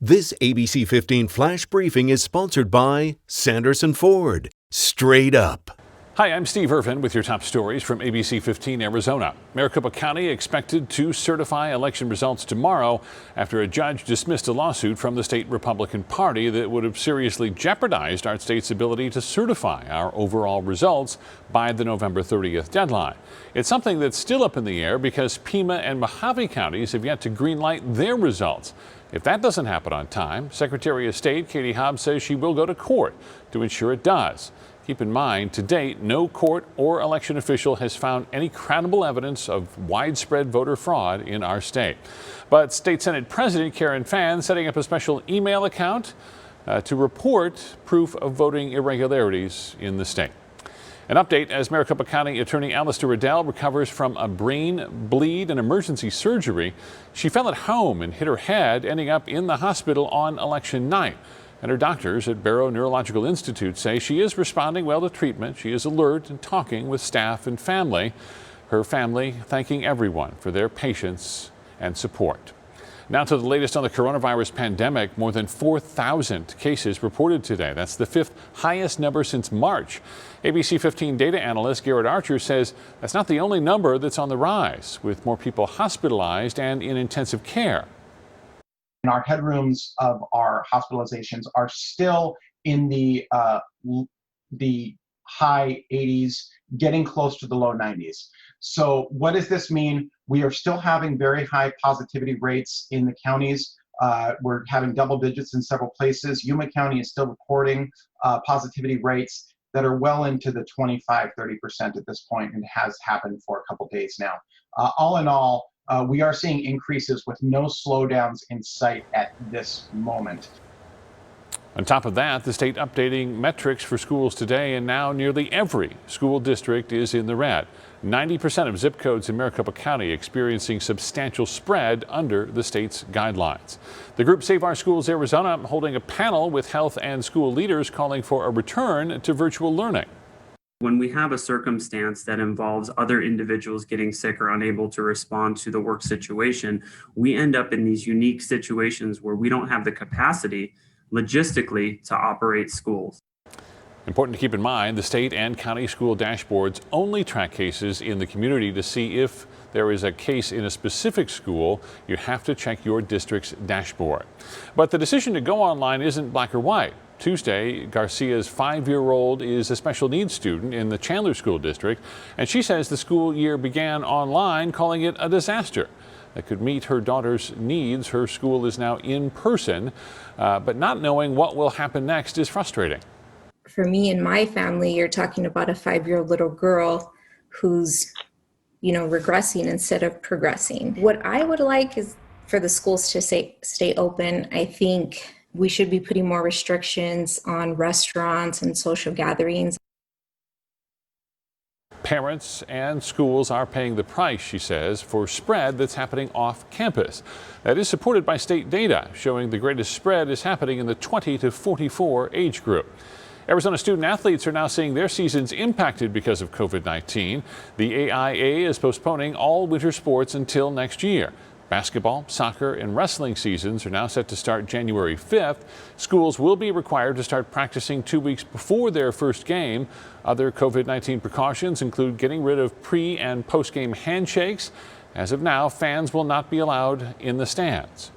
This ABC 15 Flash Briefing is sponsored by Sanderson Ford. Straight up. Hi, I'm Steve IRVIN with your top stories from ABC15 Arizona. Maricopa County expected to certify election results tomorrow after a judge dismissed a lawsuit from the state Republican Party that would have seriously jeopardized our state's ability to certify our overall results by the November 30th deadline. It's something that's still up in the air because Pima and Mojave counties have yet to greenlight their results. If that doesn't happen on time, Secretary of State Katie Hobbs says she will go to court to ensure it does. Keep in mind, to date, no court or election official has found any credible evidence of widespread voter fraud in our state. But State Senate President Karen Fann setting up a special email account to report proof of voting irregularities in the state. An update as Maricopa County Attorney Alistair Riddell recovers from a brain bleed and emergency surgery. She fell at home and hit her head, ending up in the hospital on election night. And her doctors at Barrow Neurological Institute say she is responding well to treatment. She is alert and talking with staff and family. Her family thanking everyone for their patience and support. Now to the latest on the coronavirus pandemic. More than 4,000 cases reported today. That's the fifth highest number since March. ABC 15 data analyst Garrett Archer says that's not the only number that's on the rise, with more people hospitalized and in intensive care. And our headrooms of our hospitalizations are still in the high 80s, getting close to the low 90s. So what does this mean? We are still having very high positivity rates in the counties. We're having double digits in several places. Yuma County is still recording positivity rates that are well into the 25-30% at this point, and has happened for a couple days now. All in all, we are seeing increases with no slowdowns in sight at this moment. On top of that, the state updating metrics for schools today, and now nearly every school district is in the red. 90% of zip codes in Maricopa County experiencing substantial spread under the state's guidelines. The group Save Our Schools Arizona holding a panel with health and school leaders calling for a return to virtual learning. When we have a circumstance that involves other individuals getting sick or unable to respond to the work situation, we end up in these unique situations where we don't have the capacity logistically to operate schools. Important to keep in mind, the state and county school dashboards only track cases in the community. To see if there is a case in a specific school, you have to check your district's dashboard. But the decision to go online isn't black or white. Tuesday, Garcia's 5-year-old is a special needs student in the Chandler School District, and she says the school year began online, calling it a disaster that could meet her daughter's needs. Her school is now in person, but not knowing what will happen next is frustrating. For me and my family, you're talking about a 5-year-old little girl who's, regressing instead of progressing. What I would like is for the schools to stay open. I think we should be putting more restrictions on restaurants and social gatherings. Parents and schools are paying the price, she says, for spread that's happening off campus. That is supported by state data showing the greatest spread is happening in the 20 to 44 age group. Arizona student athletes are now seeing their seasons impacted because of COVID-19. The AIA is postponing all winter sports until next year. Basketball, soccer, and wrestling seasons are now set to start January 5th. Schools will be required to start practicing 2 weeks before their first game. Other COVID-19 precautions include getting rid of pre- and post-game handshakes. As of now, fans will not be allowed in the stands.